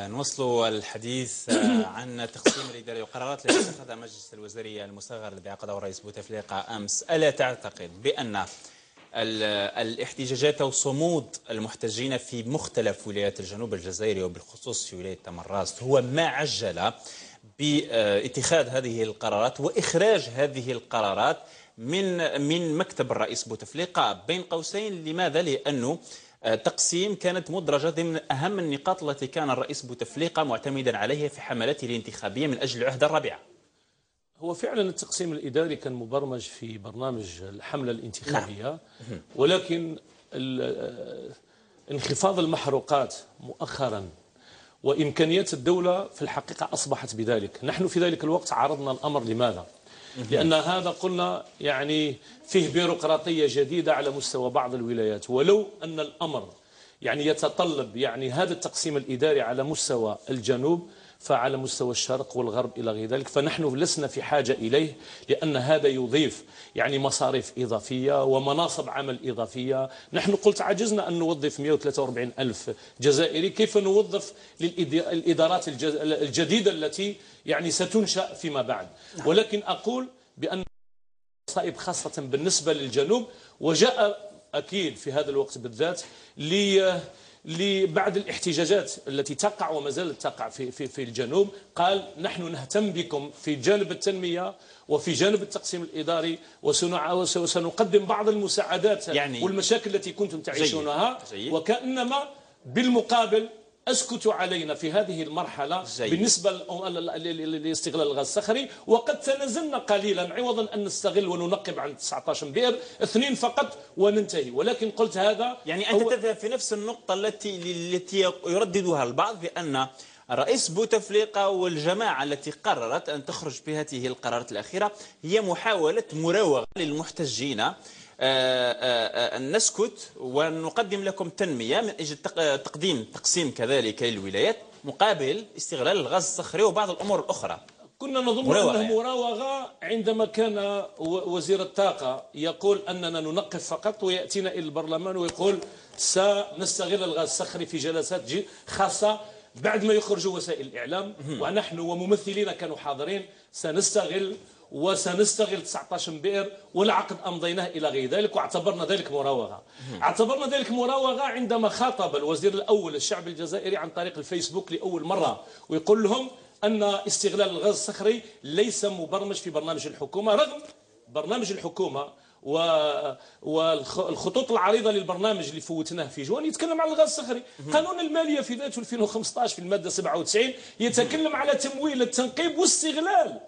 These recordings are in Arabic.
نواصل الحديث عن تقسيم الإداري والقرارات التي اتخذها مجلس الوزراء المصغر الذي عقده الرئيس بوتفليقة أمس. ألا تعتقد بأن الاحتجاجات أو صمود المحتجين في مختلف ولايات الجنوب الجزائري وبالخصوص في ولاية تمراست هو ما عجل باتخاذ هذه القرارات وإخراج هذه القرارات من مكتب الرئيس بوتفليقة؟ بين قوسين، لماذا؟ لأنه تقسيم كانت مدرجة ضمن أهم النقاط التي كان الرئيس بوتفليقة معتمدا عليها في حملته الانتخابية من أجل العهدة الرابعة. هو فعلا التقسيم الإداري كان مبرمج في برنامج الحملة الانتخابية. نعم. ولكن انخفاض المحروقات مؤخرا وإمكانيات الدولة في الحقيقة أصبحت بذلك. نحن في ذلك الوقت عرضنا الأمر. لماذا؟ لأن هذا قلنا يعني فيه بيروقراطية جديدة على مستوى بعض الولايات، ولو أن الأمر يعني يتطلب يعني هذا التقسيم الإداري على مستوى الجنوب فعلى مستوى الشرق والغرب إلى غير ذلك فنحن لسنا في حاجة إليه، لأن هذا يضيف يعني مصاريف إضافية ومناصب عمل إضافية. نحن قلت عجزنا أن نوظف 143 ألف جزائري، كيف نوظف للإدارات الجديدة التي يعني ستنشأ فيما بعد؟ ولكن أقول بأن مصائب خاصة بالنسبة للجنوب، وجاء أكيد في هذا الوقت بالذات بعد الاحتجاجات التي تقع وما زالت تقع في الجنوب. قال نحن نهتم بكم في جانب التنمية وفي جانب التقسيم الإداري وسنقدم بعض المساعدات يعني والمشاكل التي كنتم تعيشونها. جيد. وكأنما بالمقابل أسكتوا علينا في هذه المرحلة. جيد. بالنسبة لاستغلال الغاز الصخري، وقد تنازلنا قليلا عوضا أن نستغل وننقب عن 19 بئر 2 فقط وننتهي. ولكن قلت هذا يعني أنت تذهب في نفس النقطة التي يرددها البعض، بأن الرئيس بوتفليقة والجماعة التي قررت أن تخرج بهذه القرارات الأخيرة هي محاولة مراوغة للمحتجين أن نسكت ونقدم لكم تنمية من أجل تقديم تقسيم كذلك للولايات مقابل استغلال الغاز الصخري وبعض الأمور الأخرى. كنا نظن أنه مراوغة عندما كان وزير الطاقة يقول أننا ننقف فقط، ويأتينا إلى البرلمان ويقول سنستغل الغاز الصخري في جلسات خاصة بعد ما يخرجوا وسائل الإعلام. ونحن وممثلين كانوا حاضرين وسنستغل 19 بئر، والعقد أمضيناه إلى غير ذلك، واعتبرنا ذلك مراوغة. اعتبرنا ذلك مراوغة عندما خاطب الوزير الأول الشعب الجزائري عن طريق الفيسبوك لأول مرة، ويقول لهم أن استغلال الغاز الصخري ليس مبرمج في برنامج الحكومة، رغم برنامج الحكومة والخطوط العريضة للبرنامج اللي فوتناه في جوان يتكلم عن الغاز الصخري. قانون المالية في ذاته 2015 في المادة 97 يتكلم على تمويل التنقيب واستغلال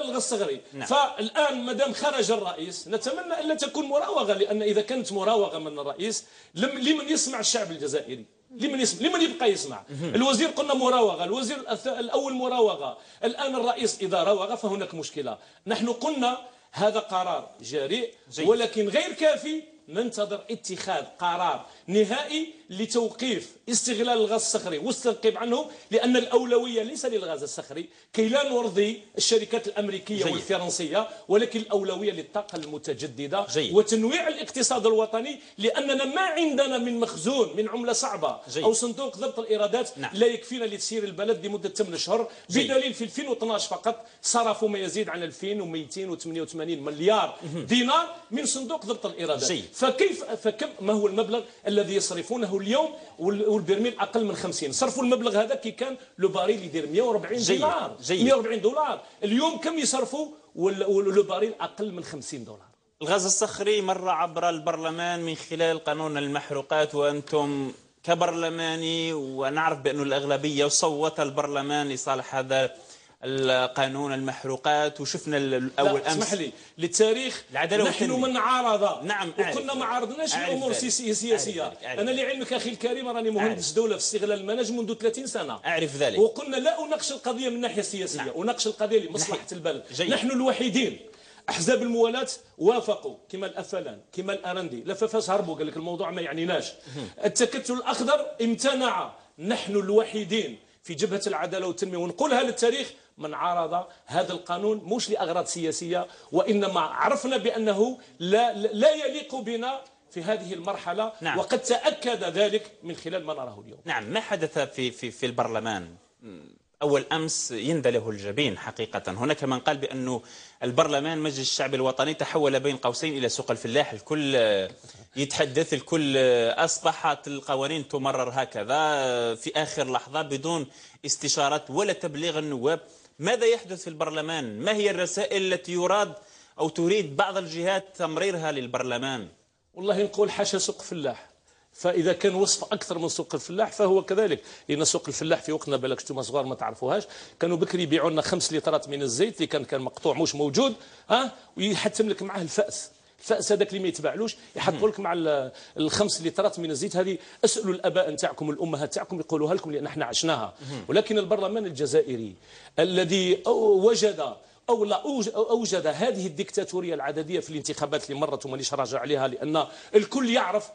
الغاز الصخري. نعم. فالآن مادام خرج الرئيس نتمنى ألا تكون مراوغة، لأن إذا كانت مراوغة من الرئيس لمن يسمع الشعب الجزائري؟ لمن يبقى يسمع؟ الوزير قلنا مراوغة، الوزير الأول مراوغة، الآن الرئيس إذا راوغ فهناك مشكلة. نحن قلنا هذا قرار جريء ولكن غير كافي، ننتظر اتخاذ قرار نهائي لتوقيف استغلال الغاز الصخري والتنقيب عنه، لأن الأولوية ليس للغاز الصخري كي لا نرضي الشركات الأمريكية والفرنسية، ولكن الأولوية للطاقة المتجددة وتنويع الاقتصاد الوطني، لأننا ما عندنا من مخزون من عملة صعبة أو صندوق ضبط الإيرادات لا يكفينا لتسيير البلد لمدة 8 أشهر، بدليل في 2012 فقط صرفوا ما يزيد عن 2288 مليار دينار من صندوق ضبط الإيرادات. فكم ما هو المبلغ الذي يصرفونه اليوم والبرميل أقل من 50؟ صرفوا المبلغ هذا كي كان لو باريل يدير 140 دينار 140 دولار، اليوم كم يصرفوا ولو باريل أقل من 50 دولار. الغاز الصخري مر عبر البرلمان من خلال قانون المحروقات، وأنتم كبرلماني ونعرف بأن الأغلبية وصوت البرلمان لصالح هذا القانون المحروقات، وشفنا الأول أمس. اسمح لي للتاريخ، نحن من عارض. نعم، وكنا ما عارضناش الأمور سياسية. أنا لعلمك أخي الكريم راني مهندس دولة في استغلال المناهج منذ 30 سنة. أعرف ذلك. وقلنا لا أناقش القضية من الناحية السياسية، أناقش القضية لمصلحة البلد. نحن الوحيدين. أحزاب الموالاة وافقوا كما الأفلان كما الأرندي، لفافاس هربوا قال لك الموضوع ما يعنيناش. التكتل الأخضر امتنع. نحن الوحيدين في جبهة العدالة والتنمية، ونقولها للتاريخ، من عارض هذا القانون مش لأغراض سياسية، وإنما عرفنا بأنه لا يليق بنا في هذه المرحلة. نعم. وقد تأكد ذلك من خلال ما نراه اليوم. نعم، ما حدث في البرلمان أول أمس يندى له الجبين حقيقة. هناك من قال بأنه البرلمان مجلس الشعب الوطني تحول بين قوسين إلى سوق الفلاح، الكل يتحدث، الكل أصبحت القوانين تمرر هكذا في آخر لحظة بدون استشارة ولا تبليغ النواب. ماذا يحدث في البرلمان؟ ما هي الرسائل التي يراد أو تريد بعض الجهات تمريرها للبرلمان؟ والله نقول حاشا سوق فلاح، فإذا كان وصف أكثر من سوق الفلاح فهو كذلك. لأن سوق الفلاح في وقتنا بالك انتم صغار ما تعرفوهاش، كانوا بكري يبيعوا لنا 5 لترات من الزيت اللي كان مقطوع مش موجود، ويحتم لك معاه الفأس هذاك اللي ما يتباعلوش، يحطوا لك مع ال5 لترات من الزيت هذه. اسألوا الآباء نتاعكم الأمهات تاعكم يقولوها لكم لأن احنا عشناها. ولكن البرلمان الجزائري الذي أوجد هذه الديكتاتورية العددية في الانتخابات اللي مرت ومانيش راجع عليها لأن الكل يعرف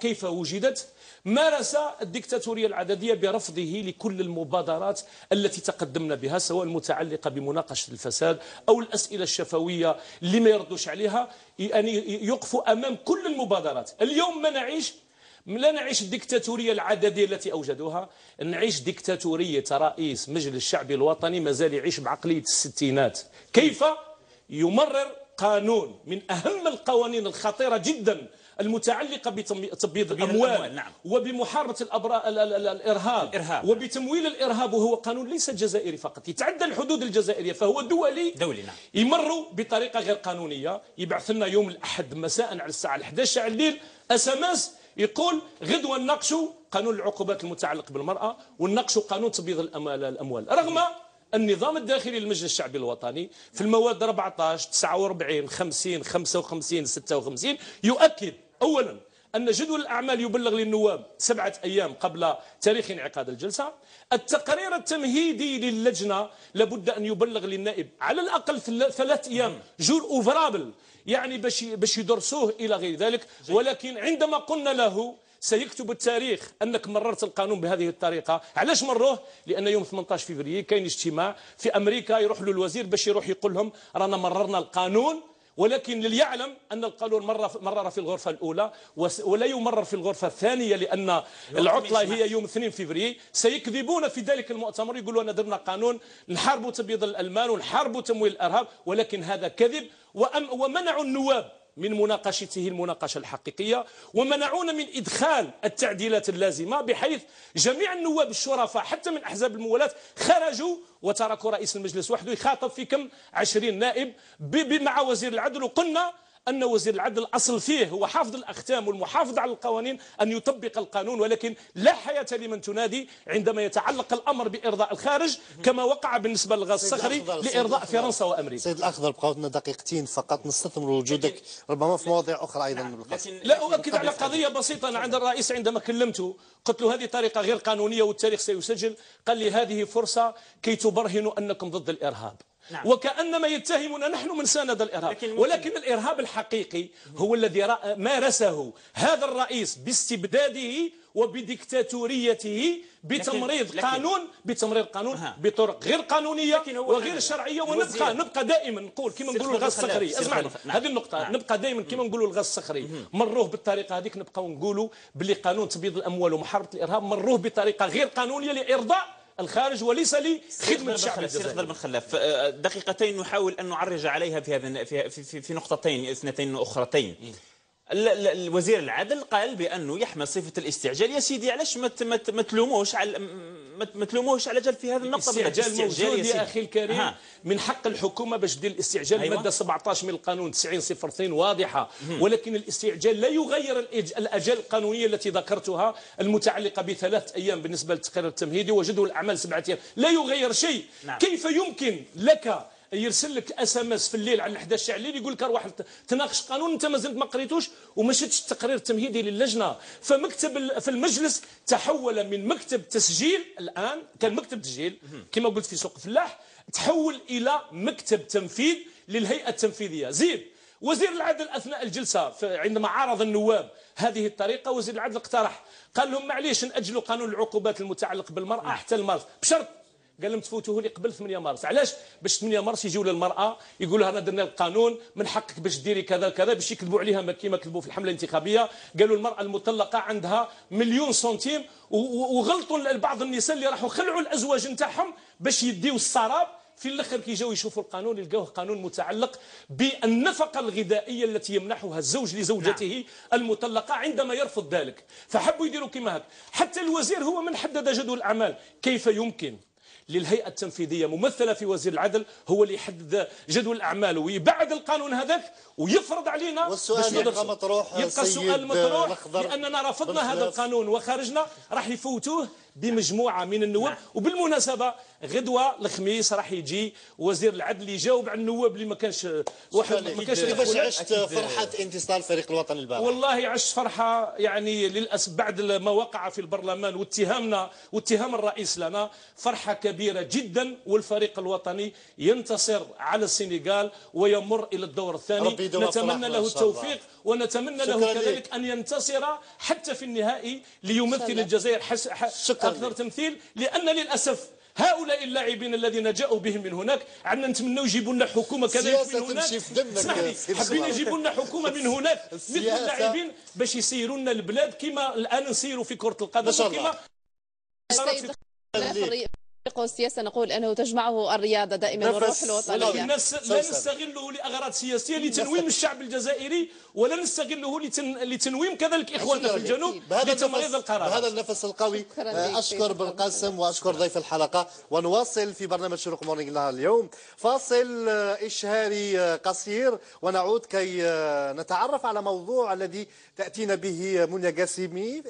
كيف وجدت، مارس الديكتاتورية العددية برفضه لكل المبادرات التي تقدمنا بها، سواء المتعلقة بمناقشة الفساد أو الأسئلة الشفوية اللي ما يردوش عليها، يعني يقفوا أمام كل المبادرات. اليوم لا نعيش الديكتاتورية العددية التي أوجدوها، نعيش ديكتاتورية رئيس مجلس الشعب الوطني مازال يعيش بعقلية الستينات. كيف يمرر قانون من أهم القوانين الخطيرة جدا المتعلقة بتبييض الأموال، نعم. وبمحاربة الإرهاب وبتمويل الإرهاب، وهو قانون ليس جزائري فقط، يتعدى الحدود الجزائرية فهو دولي. نعم. يمروا بطريقة غير قانونية. يبعث لنا يوم الأحد مساء على الساعة 11 على الليل SMS يقول غدوة نناقشوا قانون العقوبات المتعلق بالمرأة ونناقشوا قانون تبييض الأموال، رغم النظام الداخلي للمجلس الشعبي الوطني في المواد 14 49 50 55 56 يؤكد أولا أن جدول الأعمال يبلغ للنواب 7 أيام قبل تاريخ انعقاد الجلسة. التقرير التمهيدي للجنة لابد أن يبلغ للنائب على الأقل 3 أيام جور أوفرابل، يعني باش يدرسوه إلى غير ذلك. ولكن عندما قلنا له سيكتب التاريخ أنك مررت القانون بهذه الطريقة، علاش مروه؟ لأن يوم 18 فبراير كاين اجتماع في أمريكا، يروح له الوزير باش يروح يقول لهم رانا مررنا القانون، ولكن ليعلم أن القانون مرر في الغرفة الأولى ولا يمرر في الغرفة الثانية لأن العطلة هي يوم 2 فبراير. سيكذبون في ذلك المؤتمر، يقولوا أنا درنا قانون نحاربوا تبييض الأموال ونحاربوا تمويل الإرهاب، ولكن هذا كذب. ومنعوا النواب من مناقشته المناقشة الحقيقية، ومنعونا من إدخال التعديلات اللازمة، بحيث جميع النواب الشرفاء حتى من أحزاب الموالاه خرجوا وتركوا رئيس المجلس وحده يخاطب في كم 20 نائب مع وزير العدل. وقلنا أن وزير العدل الأصل فيه هو حافظ الأختام والمحافظة على القوانين، أن يطبق القانون، ولكن لا حياة لمن تنادي عندما يتعلق الأمر بإرضاء الخارج، كما وقع بالنسبة للغاز الصخري لإرضاء فرنسا وأمريكا. سيد الأخضر بقاو لنا دقيقتين فقط نستثمر وجودك ربما في مواضيع أخرى أيضا. لا أؤكد على قضية بسيطة. أنا عند الرئيس عندما كلمته قلت له هذه طريقة غير قانونية والتاريخ سيسجل. قال لي هذه فرصة كي تبرهنوا أنكم ضد الإرهاب. نعم. وكأنما يتهمنا نحن من ساند الإرهاب، ولكن الإرهاب الحقيقي هو الذي مارسه هذا الرئيس باستبداده وبديكتاتوريته بتمريض قانون بطرق غير قانونية وغير شرعية. ونبقى دائما نقول كما نقولوا الغاز الصخري، اسمعنا هذه النقطة، نبقى دائما كما نقولوا الغاز الصخري مروه بالطريقة هذيك، نبقى نقولوا باللي قانون تبييض الأموال ومحاربة الإرهاب مروه بطريقة غير قانونية لإرضاء الخارج وليس لخدمة الشعب الجزائري. بن خلاف دقيقتين نحاول أن نعرج عليها في نقطتين اثنتين أخرتين. الوزير العدل قال بأنه يحمل صفة الاستعجال. يا سيدي علاش ما تلوموش على جل في هذه النقطة؟ الاستعجال موجود يا أخي الكريم. من حق الحكومة باش دير الاستعجال. أيوة. مادة 17 من القانون 90/02 واضحة. ولكن الاستعجال لا يغير الأجال القانونية التي ذكرتها المتعلقة ب3 أيام بالنسبة للتقرير التمهيدي وجدول الأعمال 7 أيام، لا يغير شيء. نعم. كيف يمكن لك يرسل لك SMS في الليل على 11 على الليل يقول لك روح تناقش قانون انت مازلت ما قريتوش وما شفتش التقرير التمهيدي للجنه؟ فمكتب في المجلس تحول من مكتب تسجيل، الان كان مكتب تسجيل كما قلت في سوق الفلاح، تحول الى مكتب تنفيذ للهيئه التنفيذيه. زيد وزير العدل اثناء الجلسه عندما عارض النواب هذه الطريقه، وزير العدل اقترح قال لهم معليش ناجلوا قانون العقوبات المتعلق بالمراه حتى المارس، بشرط قال لهم تفوتوه لي قبل 8 مارس. علاش؟ باش 8 مارس يجيو للمراه يقولوا لها انا درنا القانون من حقك باش ديري كذا كذا، باش يكذبوا عليها كيما كذبوا في الحمله الانتخابيه. قالوا المراه المطلقه عندها مليون سنتيم، وغلطوا بعض النساء اللي راحوا خلعوا الازواج نتاعهم باش يديوا السراب. في الاخر كي جاوا يشوفوا القانون يلقاوه قانون متعلق بالنفقه الغذائيه التي يمنحها الزوج لزوجته المطلقه عندما يرفض ذلك. فحبوا يديروا كما هكا. حتى الوزير هو من حدد جدول الاعمال. كيف يمكن للهيئه التنفيذيه ممثله في وزير العدل هو اللي يحدد جدول الاعمال ويبعد القانون هذاك ويفرض علينا؟ والسؤال يبقى مطروح. يبقى السؤال مطروح لاننا رفضنا هذا القانون وخرجنا. راح يفوتوه بمجموعه من النواب. وبالمناسبه غدوه الخميس راح يجي وزير العدل يجاوب على النواب اللي ما كانش واحد ما كانش. كيفاش عشت فرحه انتصار الفريق الوطني البارح؟ والله عشت فرحه يعني للاسف بعد ما وقع في البرلمان واتهام الرئيس لنا، فرحه كبيره جدا. والفريق الوطني ينتصر على السنغال ويمر الى الدور الثاني. نتمنى له التوفيق ونتمنى له كذلك ان ينتصر حتى في النهائي ليمثل الجزائر اكثر تمثيل. لان للاسف هؤلاء اللاعبين الذين جاءوا بهم من هناك عندنا نتمنوا يجيبوا لنا حكومه كذلك من هناك. حابين يجيبوا لنا حكومه من هناك مثل اللاعبين باش يسيروا لنا البلاد كما الان نسيروا في كره القدم وكما السياسة نقول أنه تجمعه الرياضة دائما والروح الوطنية. لا نستغله لأغراض سياسية لتنويم الشعب الجزائري، ولا نستغله لتنويم كذلك إخواننا في الجنوب لتمريض القرار. بهذا النفس القوي أشكر بن قاسم وأشكر ضيف الحلقة. ونواصل في برنامج شروق مورنينغ اليوم فاصل إشهاري قصير ونعود كي نتعرف على موضوع الذي تأتينا به منى قاسمي